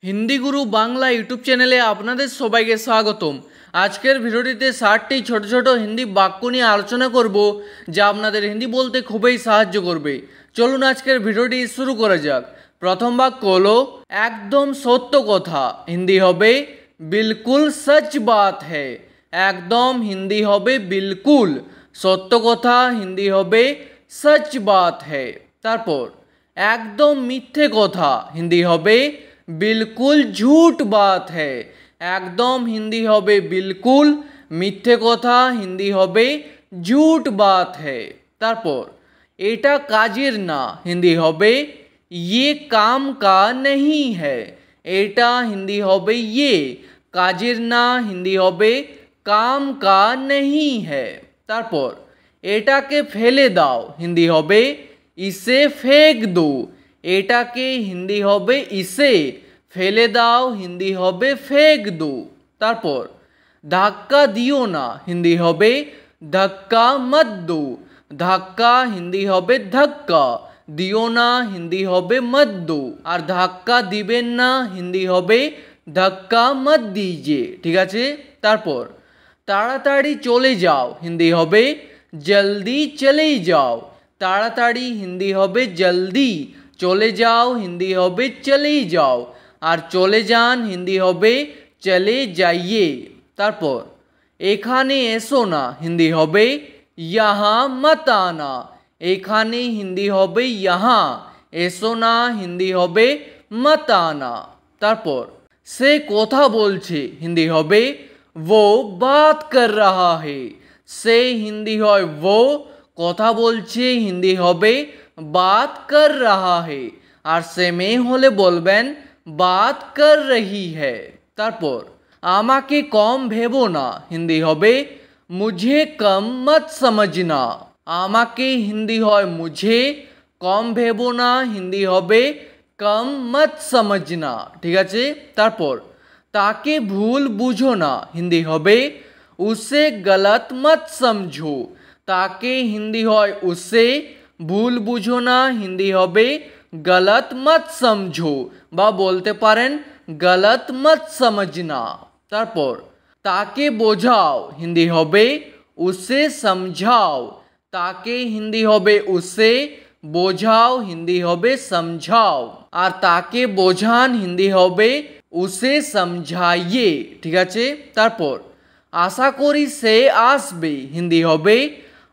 हिंदी गुरु Bangla YouTube चैनेले आपनादेर सबाइके स्वागतम। आजकेर भिडियोटिते 60टी छोटो छोटो हिंदी बाक्य निये आलोचना करब जा आपनादेर हिंदी बोलते खूबई साहाज्य करबे। चलुन आजकेर भिडियोटी शुरू करा जाक। प्रथम बाक्य हलो एकदम सत्य कथा, हिंदी होबे बिल्कुल सच बात है। एकदम हिंदी होबे बिल्कुल, सत्य कथा हिंदी होबे सच बात है। तारपर एकदम मिथ्ये कथा हिंदी होबे बिल्कुल झूठ बात है। एकदम हिंदी होबे बिल्कुल, मिथ्ये कथा हिंदी होबे झूठ बात है। तारपर एटा काजेर ना हिंदी होबे ये काम का नहीं है। एटा हिंदी होबे ये, काजेर ना हिंदी होबे काम का नहीं है। तारपर एटाके फेले दाओ हिंदी होबे इसे फेंक दो। एटाके हिंदी होबे इसे, फेले दाओ हिंदी होबे फेंक दो। तारपर धक्का दियो ना हिंदी होबे धक्का मत दो। धक्का हिंदी होबे धक्का, दियो ना हिंदी होबे मत दो। और धक्का दिबेन ना हिंदी होबे धक्का मत दीजिए। ठीक आछे। तारपर ताड़ाताड़ी चले जाओ हिंदी होबे जल्दी चले जाओ। ताड़ाताड़ी हिंदी होबे जल्दी, चले जाओ हिंदी होबे चले जाओ। और चले जान हिंदी होबे चले जाइए। तारपर एखाने एसो ना हिंदी होबे यहाँ मत आना। एखाने हिंदी होबे यहाँ, एसो ना हिंदी होबे मत आना। तारपर से कोथा बोलछे हिंदी होबे वो बात कर रहा है। से हिंदी होय वो, कोथा बोलछे हिंदी होबे बात कर रहा है। और से में होले बोलबेन बात कर रही है। तारपर आमाके कम भेबो ना हिंदी होबे मुझे कम मत समझना। आमाके हिंदी होय मुझे, कम भेबो ना हिंदी होबे कम मत समझना। ठीक आछे। तारपर ताके भूल बुझो ना हिंदी होबे उसे गलत मत समझो। ताके हिंदी होय उसे, भूल बुझो ना हिंदी होबे गलत मत समझो बा बोलते पारेन गलत मत समझना। तारपर ताके बोझाओ हिंदी होबे उसे समझाओ। ताके हिंदी होबे उसे, बोझाओ हिंदी होबे समझाओ। और ताके बोझान हिंदी होबे उसे समझाइए। ठीक आछे। तारपर आशा करी से आसबे हिंदी होबे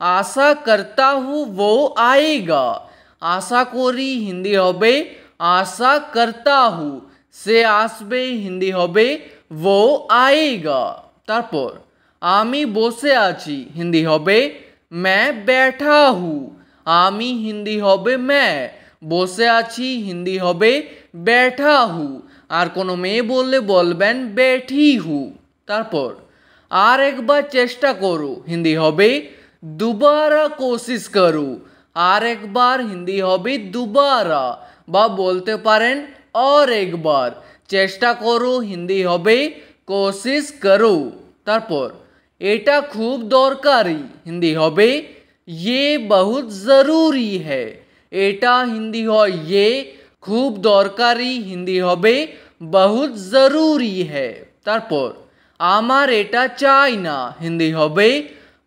आशा करता हूँ वो आएगा। आशा करी हिंदी होबे आशा करता हूँ, से आसबे हिंदी होबे वो आएगा। तारपर आमी बोसे आछि हिंदी होबे मैं बैठा हूँ। आमी हिंदी होबे मैं, बोसे आछि हिंदी होबे बैठा हूँ। और कोनो मेये बोलले बोलबेन बैठी हूँ। तारपर आर एक बार चेष्टा करो हिंदी होबे दोबारा कोशिश करो। आर एक बार हिंदी होबे दोबारा बा बोलते पारेन और एक बार। चेष्टा करो हिंदी होबे कोशिश करो। तारपर एटा खूब दरकारी हिंदी होबे ये बहुत जरूरी है। एटा हिंदी होय ये, खूब दरकारी हिंदी होबे बहुत जरूरी है। तारपर आमार एटा चाই ना हिंदी होबे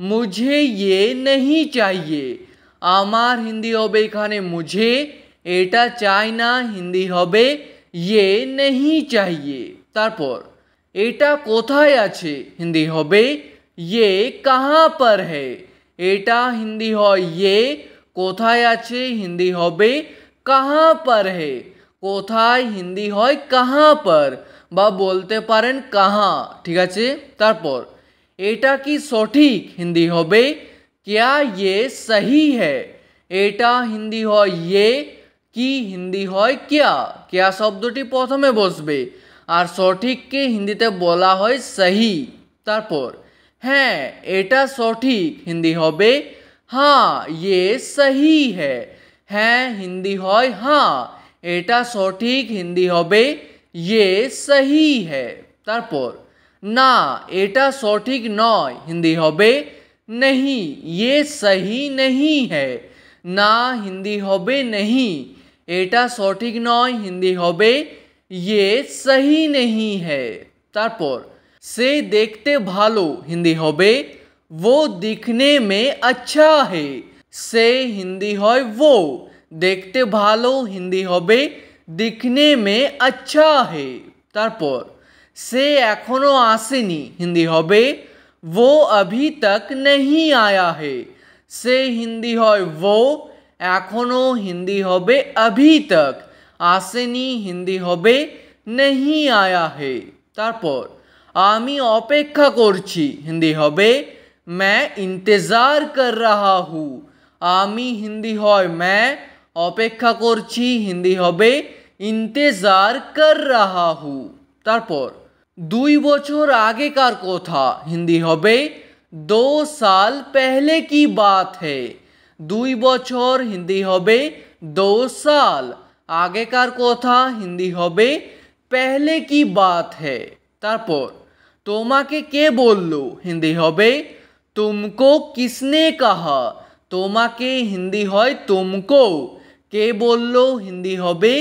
मुझे ये नहीं चाहिए। आमार हिंदी होबे एखाने मुझे, एटा चाই ना हिंदी होबे ये नहीं चाहिए। तारपर एटा कोथाय आछे हिंदी होबे ये कहाँ पर है। एटा हिंदी होय ये, कोथाय आछे हिंदी होबे कहाँ पर है। कोथाय हिंदी होय कहाँ पर बा बोलते पारेन कहाँ। ठीक आछे। तारपर एटा की सठीक हिंदी होबे क्या ये सही है। एटा हिंदी होय ये, की हिंदी होय क्या। क्या शब्दटी प्रथमे बसबे और सठीक के हिंदीते बोला होय सही। तारपर हाँ एटा सठीक हिंदी होबे हाँ ये सही है। हाँ हिंदी होय हाँ, एटा सठीक हिंदी होबे ये सही है। तारपर ना एटा सठीक नय हिंदी होबे नहीं ये सही नहीं है। ना हिंदी होबे नहीं, एटा सठीक नय हिंदी होबे ये सही नहीं है। তারপর से देखते ভালো हिंदी হবে वो दिखने में अच्छा है। से हिंदी হয় वो, देखते ভালো हिंदी হবে दिखने में अच्छा है। তারপর से এখনো আসেনি हिंदी হবে वो अभी तक नहीं आया है। से हिंदी হয় वो, এখনো हिंदी হবে अभी तक, আসেনি हिंदी হবে नहीं आया है। তারপর আমি অপেক্ষা করছি হিন্দি হবে मैं इंतज़ार कर रहा हूँ। আমি হিন্দি হয় मैं, অপেক্ষা করছি হিন্দি হবে इंतज़ार कर रहा हूँ। তারপর 2 বছর আগেকার কথা হিন্দি হবে 2 साल पहले की बात है। 2 বছর হিন্দি হবে 2 साल, আগেকার কথা হিন্দি হবে पहले की बात है। তারপর তোমাকে কে বললো হিন্দি হবে तुमको किसने कहा। তোমাকে হিন্দি হয় तुमको, কে বললো হিন্দি হবে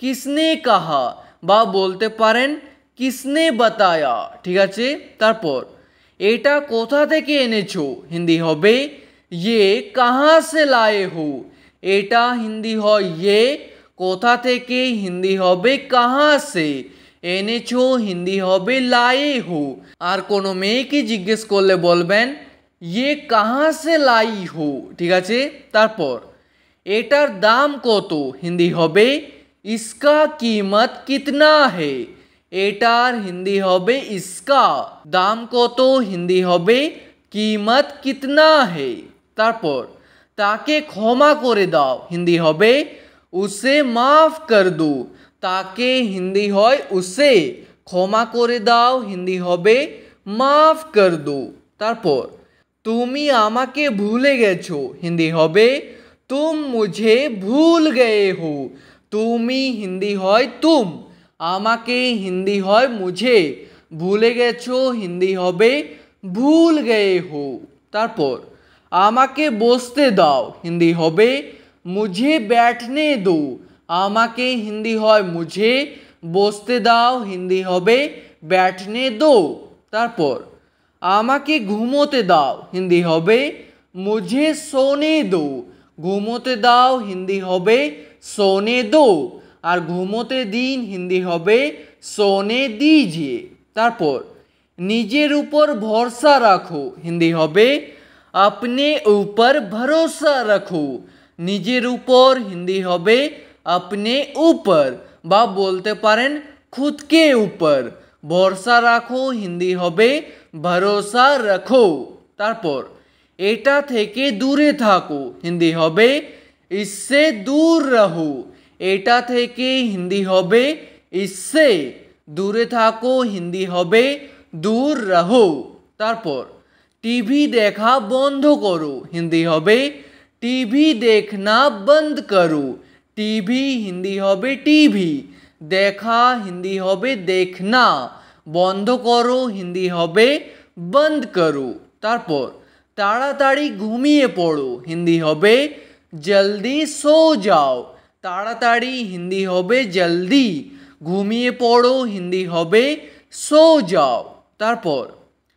किसने कहा বা বলতে পারেন किसने बताया। ঠিক আছে। তারপর এটা কোথা থেকে এনেছো হিন্দি হবে ये कहाँ से लाए हो। এটা হিন্দি হয় ये, কোথা থেকে হিন্দি হবে कहाँ से, এনেছো হিন্দি হবে लाए हो। আর কোনো মেয়েকে জিজ্ঞেস করলে বলবেন ये कहाँ से लाई हो। ঠিক আছে। তারপর এটার দাম কত হিন্দি হবে इसका कीमत कितना है। এটার হিন্দি হবে इसका, দাম কত হিন্দি হবে कीमत कितना है। তারপর তাকে ক্ষমা করে দাও হিন্দি হবে उसे माफ कर दो। তাকে হিন্দি হয় उसे, ক্ষমা করে দাও হিন্দি হবে माफ कर दो। তারপর তুমি আমাকে ভুলে গেছো হিন্দি হবে तुम मुझे भूल गए हो। তুমি হিন্দি হয় तुम, আমাকে হিন্দি হয় मुझे, ভুলে গেছো হিন্দি হবে ভুল গয়ে হো। তারপর আমাকে বসতে দাও হিন্দি হবে मुझे बैठने दो। আমাকে হিন্দি হয় मुझे, বসতে দাও হিন্দি হবে बैठने दो। তারপর আমাকে ঘুমোতে দাও হিন্দি হবে मुझे सोने दो। ঘুমোতে দাও হিন্দি হবে सोने दो, আর ঘুমোতে দিন হিন্দি হবে सोने दीजिए। তারপর নিজের উপর ভরসা রাখো হিন্দি হবে अपने ऊपर भरोसा रखो। নিজের উপর হিন্দি হবে अपने ऊपर বা বলতে পারেন खुद के ऊपर, ভরসা রাখো হিন্দি হবে भरोसा रखो। তারপর এটা থেকে দূরে থাকো হিন্দি হবে इससे दूर रहो। এটা থেকে হিন্দি হবে इससे, দূরে থাকো হিন্দি হবে दूर रहो। তারপর টিভি দেখা বন্ধ করো হিন্দি হবে টিভি देखना बंद करो। টিভি হিন্দি হবে টিভি, দেখা হিন্দি হবে देखना, বন্ধ করো হিন্দি হবে बंद करो। তারপর তাড়াতাড়ি ঘুমিয়ে পড়ো হিন্দি হবে जल्दी सो जाओ। তাড়াতাড়ি হিন্দি হবে जल्दी, ঘুমিয়ে পড়ো হিন্দি হবে सो जाओ। তারপর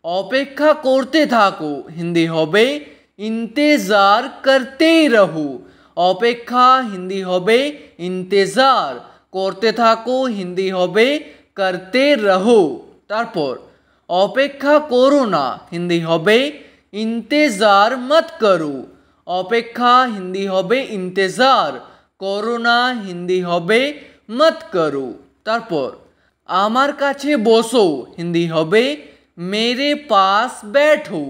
অপেক্ষা করতে থাকো হিন্দি হবে इंतज़ार करते रहो। অপেক্ষা হিন্দি হবে इंतज़ार, করতে থাকো হিন্দি হবে करते रहो। তারপর অপেক্ষা করো না হিন্দি হবে इंतज़ार मत करो। অপেক্ষা হিন্দি হবে इंतज़ार, করো না হিন্দি হবে मत करो। তারপর আমার কাছে বসো হিন্দি হবে मेरे पास बैठो।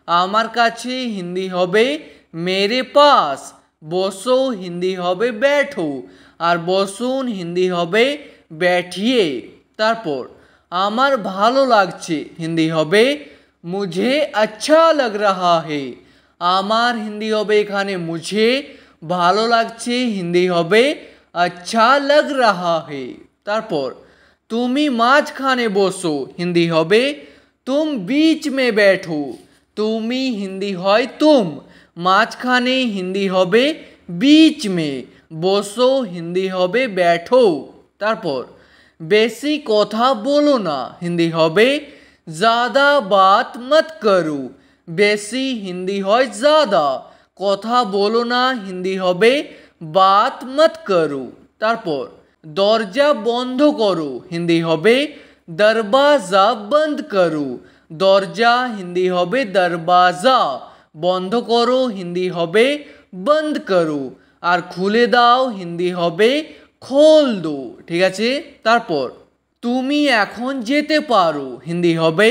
আমার কাছে হিন্দি হবে मेरे पास, বসো হিন্দি হবে बैठो, আর বসুন হিন্দি হবে बैठिए। তারপর আমার ভালো লাগছে হিন্দি হবে मुझे अच्छा लग रहा है। আমার হিন্দি হবে এখানে मुझे, ভালো লাগছে হিন্দি হবে अच्छा लग रहा है। তারপর তুমি মাঝখানে বসো হিন্দি হবে तुम बीच में बैठो। তুমি হিন্দি হয় तुम, মাঝখানে হিন্দি হবে बीच में, বসো হিন্দি হবে बैठो। তারপর বেশি কথা বলো না হিন্দি হবে ज़्यादा बात मत करो। বেশি হিন্দি হয় ज़्यादा, কথা বলো না হিন্দি হবে बात मत करो। তারপর দরজা বন্ধ করো হিন্দি হবে दरवाज़ा बंद करो। দরজা হিন্দি হবে दरवाज़ा, বন্ধ করো হিন্দি হবে बंद करो, আর খুলে দাও হিন্দি হবে খোল দো। ঠিক আছে। তারপর তুমি এখন যেতে পারো হিন্দি হবে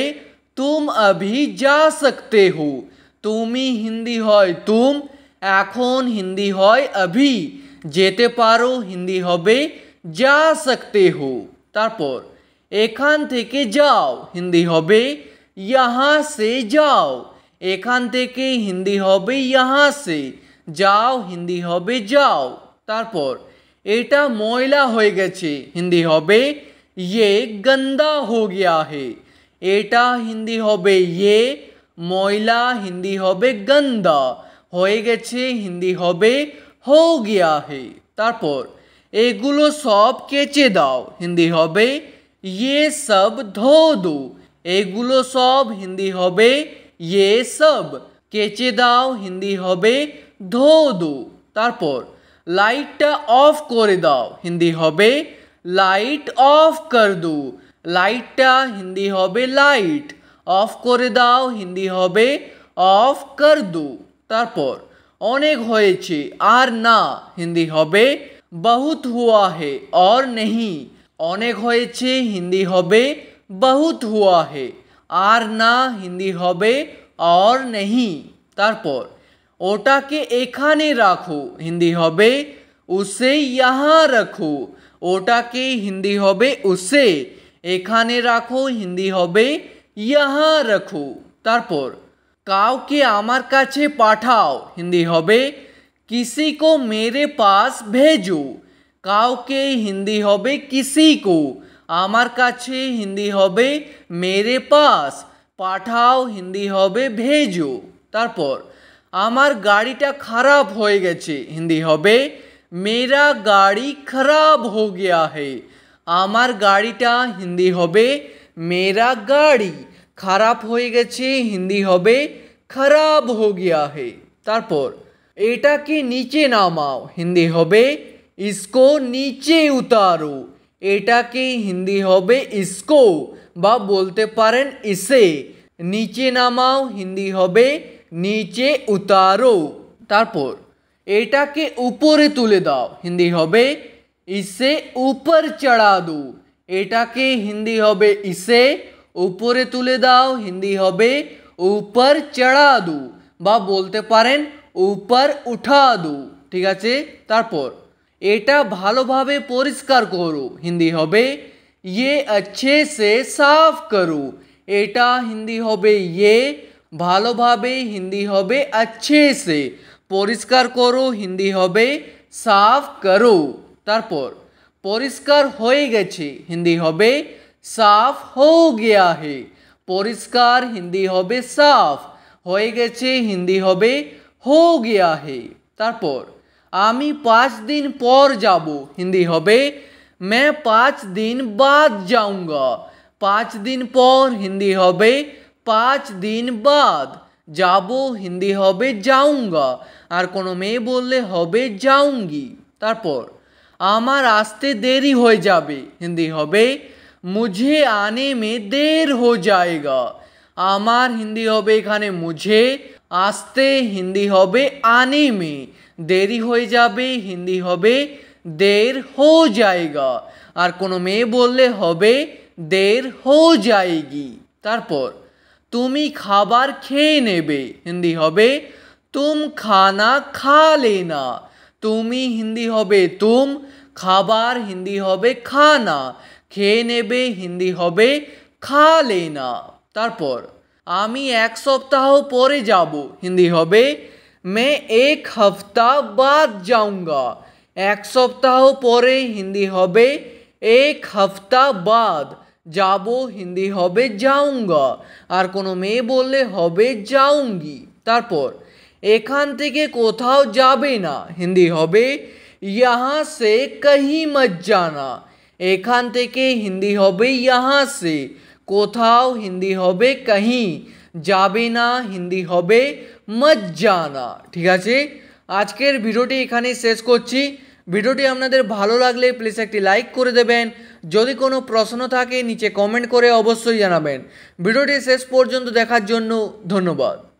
तुम अभी जा सकते हो। তুমি হিন্দি হয় तुम, এখন হিন্দি হয় अभी, যেতে পারো হিন্দি হবে जा सकते हो। তারপর এখান থেকে যাও হিন্দি হবে यहाँ से जाओ। এখান থেকে হিন্দি হবে यहाँ से, যাও হিন্দি হবে যাও। তারপর এটা ময়লা হয়ে গেছে হিন্দি হবে ये गंदा हो गया है। এটা হিন্দি হবে ये, ময়লা হিন্দি হবে गंदा, হয়ে গেছে হিন্দি হবে हो गया है। তারপর এগুলো সব কেচে দাও হিন্দি হবে ये सब धो दो। এগুলো সব হিন্দি হবে ये सब, কেচে দাও হিন্দি হবে ধো দো। তারপর লাইটটা অফ করে দাও হিন্দি হবে লাইট অফ কর দো। লাইটটা হিন্দি হবে লাইট, অফ করে দাও হিন্দি হবে অফ কর দো। তারপর অনেক হয়েছে আর না হিন্দি হবে बहुत हुआ है और नहीं। অনেক হয়েছে হিন্দি হবে बहुत हुआ है, আর না হিন্দি হবে और नहीं। তারপর ওটাকে এখানে রাখো হিন্দি হবে उसे यहाँ रखो। ওটাকে হিন্দি হবে उसे, এখানে রাখো হিন্দি হবে यहाँ रखो। তারপর কাউকে আমার কাছে পাঠাও হিন্দি হবে किसी को मेरे पास भेजो। কাউকে হিন্দি হবে किसी को, আমার কাছে হিন্দি হবে मेरे पास, পাঠাও হিন্দি হবে भेजो। তারপর আমার গাড়িটা খারাপ হয়ে গেছে হিন্দি হবে मेरा गाड़ी खराब हो गया है। আমার গাড়িটা হিন্দি হবে मेरा गाड़ी, খারাপ হয়ে গেছে হিন্দি হবে खराब हो गया है। তারপর এটাকে নিচে নামাও হিন্দি হবে इसको नीचे उतारो। এটাকে হিন্দি হবে इसको, বা বলতে পারেন इसे। নিচে নামাও হিন্দি হবে नीचे उतारो। তারপর এটাকে উপরে তুলে দাও হিন্দি হবে इसे ऊपर चढ़ा दो। এটাকে হিন্দি হবে इसे, উপরে তুলে দাও হিন্দি হবে ऊपर चढ़ा दो, বা বলতে পারেন ऊपर उठा दो। ঠিক আছে। তারপর এটা ভালোভাবে পরিষ্কার করো হিন্দি হবে ये अच्छे से साफ करो। এটা হিন্দি হবে ये, ভালোভাবে হিন্দি হবে अच्छे से, পরিষ্কার করো হিন্দি হবে साफ करो। তারপর পরিষ্কার হয়ে গেছে হিন্দি হবে साफ हो गया है। পরিষ্কার হিন্দি হবে साफ, হয়ে গেছে হিন্দি হবে हो गया है। তারপর আমি 5 दिन পর যাব হিন্দি হবে मैं 5 दिन बाद जाऊंगा। 5 दिन পর হিন্দি হবে 5 दिन बाद, যাবো হিন্দি হবে जाऊंगा, আর কোনো মেয়ে বললে হবে जाऊंगी। তারপর আমার আসতে দেরি হয়ে যাবে হিন্দি হবে मुझे आने में देर हो जाएगा। আমার হিন্দি হবে এখানে मुझे, আসতে হিন্দি হবে आने में, দেরি হয়ে যাবে হিন্দি হবে देर हो जाएगा, আর কোনো মেয়ে বললে হবে देर हो जाएगी। তারপর তুমি খাবার খেয়ে নেবে হিন্দি হবে तुम खाना खा लेना। তুমি হিন্দি হবে तुम, খাবার হিন্দি হবে খানা, খেয়ে নেবে হিন্দি হবে খা লেনা। তারপর আমি 1 সপ্তাহ পরে যাব হিন্দি হবে मैं 1 हफ्ता बाद जाऊंगा। 1 সপ্তাহ পরে হিন্দি হবে 1 हफ्ता बाद, যাবো হিন্দি হবে जाऊंगा, আর কোনো মেয়ে বললে হবে जाऊंगी। তারপর এখান থেকে কোথাও যাবে না হিন্দি হবে यहाँ से कहीं मत जाना। এখান থেকে হিন্দি হবে यहाँ से, কোথাও হিন্দি হবে कहीं, যাবে না হিন্দি হবে मत जाना। ঠিক আছে, আজকের ভিডিওটি এখানেই শেষ করছি। ভিডিওটি আপনাদের ভালো লাগলে প্লিজ একটি লাইক করে দেবেন। যদি কোনো প্রশ্ন থাকে নিচে কমেন্ট করে অবশ্যই জানাবেন। ভিডিওটি শেষ পর্যন্ত দেখার জন্য ধন্যবাদ।